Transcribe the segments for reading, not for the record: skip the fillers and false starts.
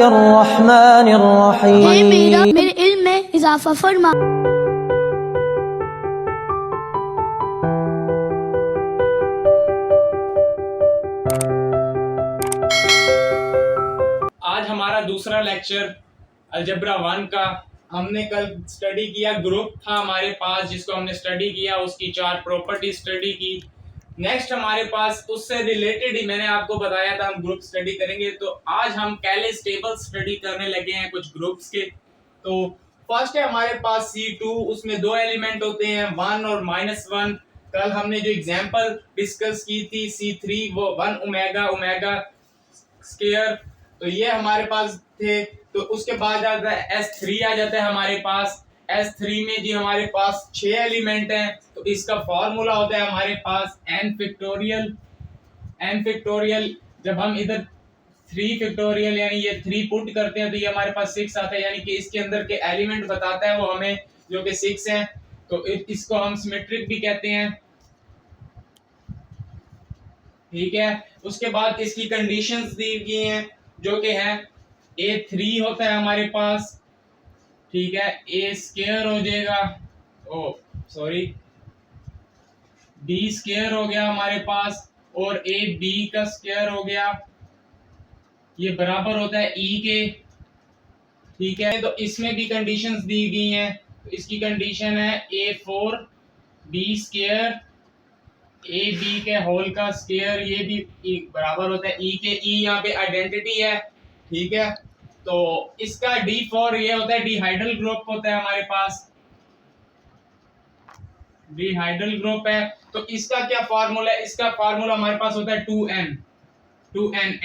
बिस्मिल्लाहिर्रहमानिर्रहीम। मेरे इल्म में इजाफा फरमा। आज हमारा दूसरा लेक्चर अलजब्रा 1 का। हमने कल स्टडी किया, ग्रुप था हमारे पास जिसको हमने स्टडी किया, उसकी 4 प्रॉपर्टी स्टडी की। नेक्स्ट हमारे पास उससे रिलेटेड ही मैंने आपको बताया था हम ग्रुप स्टडी करेंगे, तो आज हम कैलेस टेबल स्टडी करने लगे हैं कुछ ग्रुप्स के। तो फर्स्ट है हमारे पास C2, उसमें 2 एलिमेंट होते हैं 1 और -1। कल हमने जो एग्जांपल डिस्कस की थी C3 वो 1 ओमेगा ओमेगा स्क्वायर, तो ये हमारे पास थे। तो उसके बाद आता है S3 आ जाता है हमारे पास। S3 में जी हमारे पास 6 एलिमेंट हैं, तो इसका फॉर्मूला होता है हमारे पास n फैक्टोरियल। जब हम इधर 3 फैक्टोरियल यानी ये 3 पुट करते हैं तो ये हमारे पास 6 आता है, यानी कि इसके अंदर के एलिमेंट बताता है वो हमें, जो कि 6 हैं। तो इसको हम सिमेट्रिक भी कहते हैं, ठीक है। उसके बाद इसकी कंडीशंस दी गई हैं जो कि है A3 होता है हमारे पास, ठीक है। A स्क्वायर हो जाएगा, ओ सॉरी B स्क्वायर हो गया हमारे पास, और AB का स्क्वायर हो गया, ये बराबर होता है E के, ठीक है। तो इसमें भी कंडीशंस दी गई हैं। तो इसकी कंडीशन है A4 B स्क्वायर AB के होल का स्क्वायर, ये भी बराबर होता है E के। E यहाँ पे आइडेंटिटी है, ठीक है। तो इसका D4 ये होता है डिहाइड्रल ग्रुप होता है हमारे पास, डिहाइड्रल ग्रुप है। तो इसका क्या फार्मूला है? इसका फार्मूला हमारे पास होता है 2n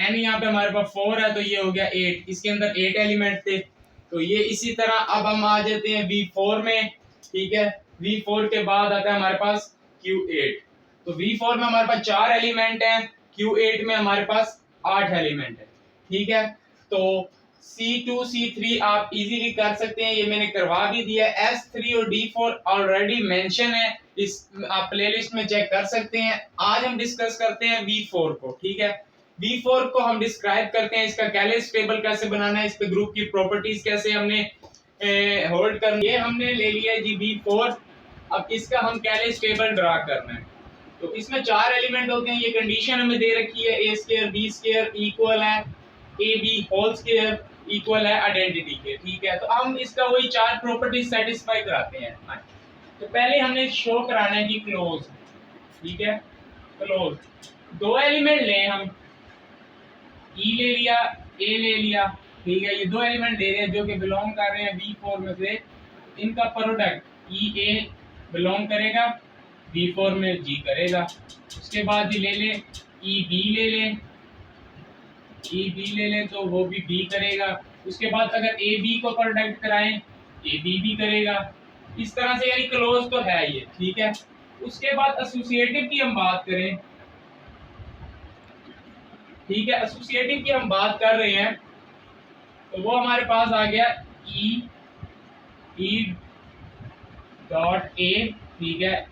n यहाँ पे हमारे पास 4 है, तो ये हो गया 8। इसके अंदर 8 एलिमेंट थे। तो ये इसी तरह अब हम आ जाते हैं V4 में, ठीक है। V4 के बाद आता है हमारे पास Q8। तो V4 में हमारे पास 4 एलिमेंट हैं, Q8 में हमारे पास 8 एलिमेंट है, ठीक है। तो C2 C3 आप इजीली कर सकते हैं, ये मैंने करवा भी दिया है। S3 और D4 ऑलरेडी मेंशन है, इस आप प्लेलिस्ट में चेक कर सकते हैं। आज हम डिस्कस करते हैं V4 को, ठीक है। V4 को हम डिस्क्राइब करते हैं, इसका कैलेस टेबल कैसे बनाना है, इस पे ग्रुप की प्रॉपर्टीज कैसे हमने होल्ड करनी है। हमने ले लिया जी V4। अब इसका हम कैलेस टेबल ड्रा करना है। तो इसमें 4 एलिमेंट होते हैं, ये कंडीशन हमें दे रखी है, A square B square equal है AB होल स्क्वायर इक्वल है आइडेंटिटी के, ठीक है। तो हम इसका वही 4 प्रॉपर्टीज सेटिस्फाई कराते हैं। तो पहले हमने शो कराना है कि क्लोज, ठीक है। क्लोज 2 एलिमेंट लें हम, E ले लिया A ले लिया, ठीक है। ये 2 एलिमेंट ले रहे हैं जो कि बिलोंग कर रहे हैं V4 में से। इनका प्रोडक्ट EA बिलोंग करेगा V4 में, G करेगा। उसके बाद ले लें EB ले लें, EB ले लें तो वो भी B करेगा। उसके बाद अगर AB को प्रोडक्ट कराएं AB भी करेगा। इस तरह से यानी क्लोज तो है ये, ठीक है। उसके बाद एसोसिएटिव की हम बात करें, ठीक है। एसोसिएटिव की हम बात कर रहे हैं तो वो हमारे पास आ गया E डॉट A, ठीक है।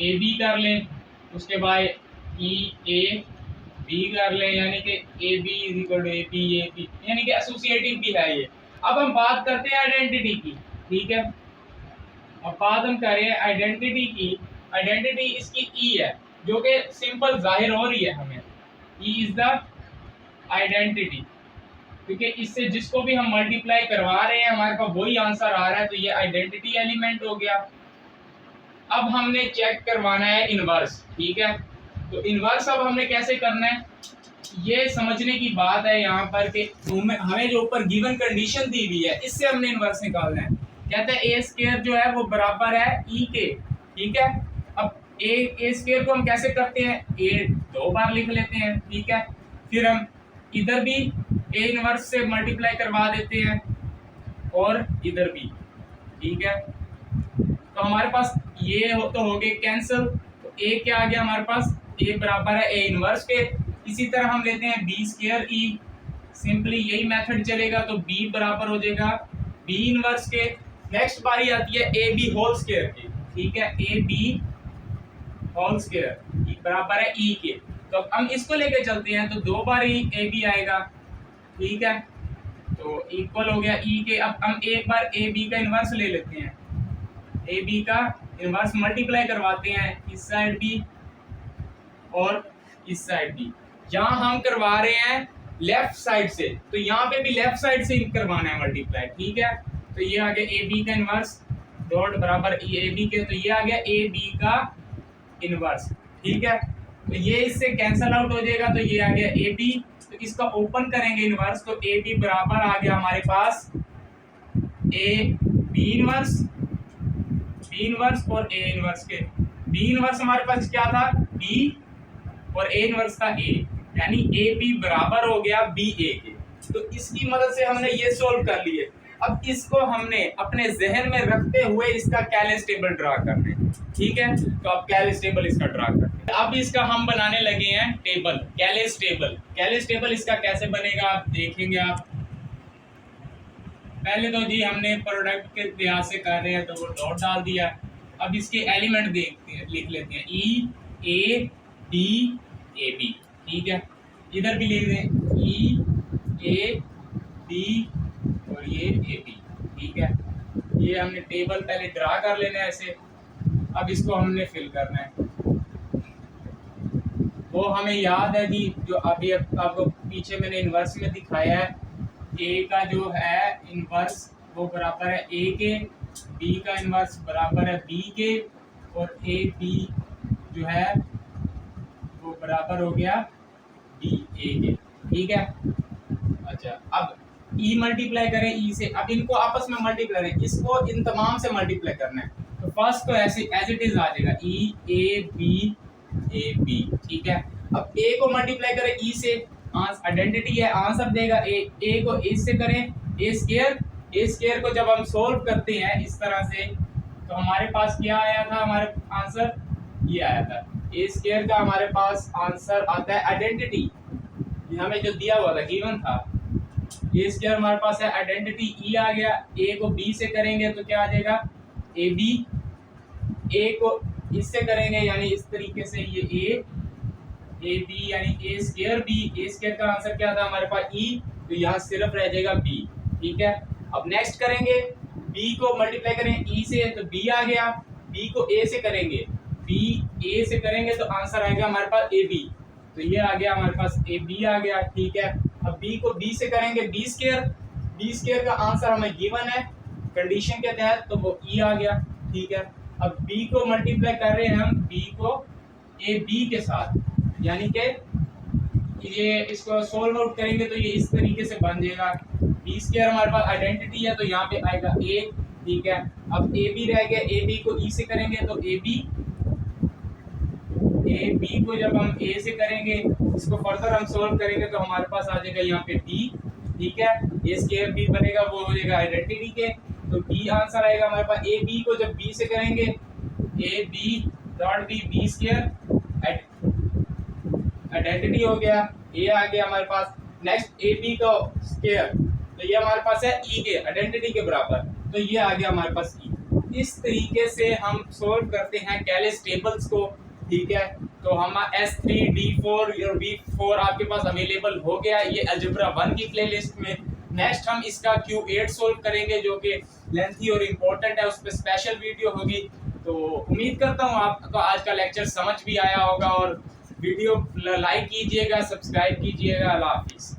AB कर लें, उसके बाद EA B कर लें, यानी कि AB इक्वल टू AB यानी कि एसोसिएटिव भी है ये। अब हम बात करते हैं आइडेंटिटी की, ठीक है। अब बात हम करें आइडेंटिटी की। आइडेंटिटी इसकी E है, जो कि सिंपल जाहिर हो रही है हमें, E इज द आइडेंटिटी, क्योंकि इससे जिसको भी हम मल्टीप्लाई करवा रहे हैं हमारे पास वही आंसर आ रहा है, तो ये आइडेंटिटी एलिमेंट हो गया। अब हमने चेक करवाना है इनवर्स, ठीक है। तो इनवर्स अब हमने कैसे करना है, ये समझने की बात है यहाँ पर कि हमें जो ऊपर गिवन कंडीशन दी हुई है इससे हमने इनवर्स निकालना है। कहते हैं A स्क्वायर जो है वो बराबर है E के, ठीक है। अब A स्क्वायर को हम कैसे करते हैं, A 2 बार लिख लेते हैं, ठीक है। फिर हम इधर भी A इनवर्स से मल्टीप्लाई करवा देते हैं और इधर भी, ठीक है। तो हमारे पास ये तो हो गए कैंसिल। तो A क्या आ गया हमारे पास, A बराबर है A इनवर्स के। इसी तरह हम लेते हैं B स्क्वायर E, सिंपली यही मेथड चलेगा, तो B बराबर हो जाएगा B इनवर्स के। नेक्स्ट बारी आती है AB होल स्क्वायर की, ठीक है। AB होल स्क्वायर बराबर है E के। तो हम इसको लेके चलते हैं तो 2 बार ही AB आएगा, ठीक है। तो इक्वल हो गया ई के। अब हम एक बार ए बी का इन्वर्स ले लेते हैं, ए बी का इन्वर्स मल्टीप्लाई करवाते हैं, इस साइड भी और इस साइड भी। यहाँ हम करवा रहे हैं लेफ्ट साइड से, तो यहाँ पे भी लेफ्ट साइड से करवाना है मल्टीप्लाई, ठीक है। तो ये आ गया ए बी का इन्वर्स डॉट बराबर ए बी के, तो ये आ गया ए बी का इन्वर्स, ठीक है। तो ये इससे कैंसल आउट हो जाएगा, तो ये आ गया ए बी। तो इसका ओपन करेंगे इन्वर्स, तो ए बी बराबर आ गया हमारे पास A B inverse, B inverse और ए इन्वर्स के। बी इन्वर्स हमारे पास क्या था, बी, और ए इन्वर्स था ए, यानी ए बी बराबर हो गया बी ए के। तो इसकी मदद से हमने ये सोल्व कर लिए। अब इसको हमने अपने जहन में रखते हुए इसका कैलेस टेबल ड्रा करना है, ठीक है। तो अब कैलेस टेबल इसका ड्रा करते हैं। अब इसका हम बनाने लगे हैं टेबल, कैलेस टेबल। कैलेस टेबल इसका कैसे बनेगा आप देखेंगे। आप पहले तो जी हमने प्रोडक्ट के लिहाज से कर रहे हैं तो वो डॉट डाल दिया। अब इसके एलिमेंट देखते हैं, लिख लेते हैं ई ए डी ए बी, ठीक है। इधर भी लिख दें ई ए डी और ये ए बी, ठीक है। ये हमने टेबल पहले ड्रा कर लेना है ऐसे। अब इसको हमने फिल करना है। वो हमें याद है जी, जो अभी आपको पीछे मैंने इन्वर्स में दिखाया है, ए का जो है इन्वर्स वो बराबर है ए के, बी का इन्वर्स बराबर है बी के, और ए बी जो है वो बराबर हो गया बी ए के, ठीक है। अच्छा, अब ई मल्टीप्लाई करें ई से। अब इनको आपस में मल्टीप्लाई करें, इसको इन तमाम से मल्टीप्लाई करना है। तो फर्स्ट तो ऐसे एज इट इज आ जाएगा ई ए बी, ठीक है। अब ए को मल्टीप्लाई करें ई से, आइडेंटिटी है, आंसर देगा ए को ए से करें ए स्क्वायर को जब हम सोल्व करते हैं इस तरह से, तो हमारे पास क्या आया था, हमारे आंसर ये आया था ए स्क्वायर का। हमारे पास आंसर आता है आइडेंटिटी, ये हमें जो दिया हुआ था गिवन था, ए स्क्वायर हमारे पास है आइडेंटिटी, ई आ गया। ए को बी से करेंगे तो क्या आ जाएगा ए बी, ए को इससे करेंगे यानी इस तरीके से ये ए बी यानी ए स्क्वायर बी। ए स्क्वायर का आंसर क्या था हमारे पास ई, तो यहाँ सिर्फ रह जाएगा बी, ठीक है। अब नेक्स्ट करेंगे बी को मल्टीप्लाई करें ई से, तो बी आ गया। बी को ए से करेंगे, बी ए से करेंगे तो आंसर आएगा हमारे पास ए बी, तो ये आ गया हमारे पास ए बी आ गया, ठीक है। अब बी को बी से करेंगे बी स्क्वायर का आंसर हमें गिवन है कंडीशन के तहत, तो वो ई आ गया, ठीक है। अब बी को मल्टीप्लाई कर रहे हैं हम बी को ए बी के साथ, यानी कि ये इसको सोल्व आउट करेंगे तो ये इस तरीके से बन जाएगा। बी स्क्वायर हमारे पास आइडेंटिटी है तो यहाँ पे आएगा ए, ठीक है। अब ए बी रह गया, ए बी को ई से करेंगे तो ए बी को जब हम ए से करेंगे, इसको फर्दर हम सोल्व करेंगे तो हमारे पास आ जाएगा यहाँ पे डी, ठीक है। ए स्क्वायर बी बनेगा वो हो जाएगा आइडेंटिटी के, तो बी आंसर आएगा हमारे पास। ए बी को जब बी से करेंगे A B dot B square identity हो गया, ए आ गया हमारे पास। नेक्स्ट ए बी का स्क्वायर, तो ये हमारे पास है ई के आइडेंटिटी के बराबर, तो ये आ गया हमारे पास ई। इस तरीके से हम सोल्व करते हैं कैलेस टेबल्स को, ठीक है। तो हम S3D4 और V4 आपके पास अवेलेबल हो गया ये अलजेब्रा 1 की प्लेलिस्ट में। नेक्स्ट हम इसका Q8 सोल्व करेंगे जो कि लेंथी और इम्पोर्टेंट है, उस पर स्पेशल वीडियो होगी। तो उम्मीद करता हूँ आपको आज का लेक्चर समझ भी आया होगा, और वीडियो लाइक कीजिएगा, सब्सक्राइब कीजिएगा। अल्लाह हाफिज़।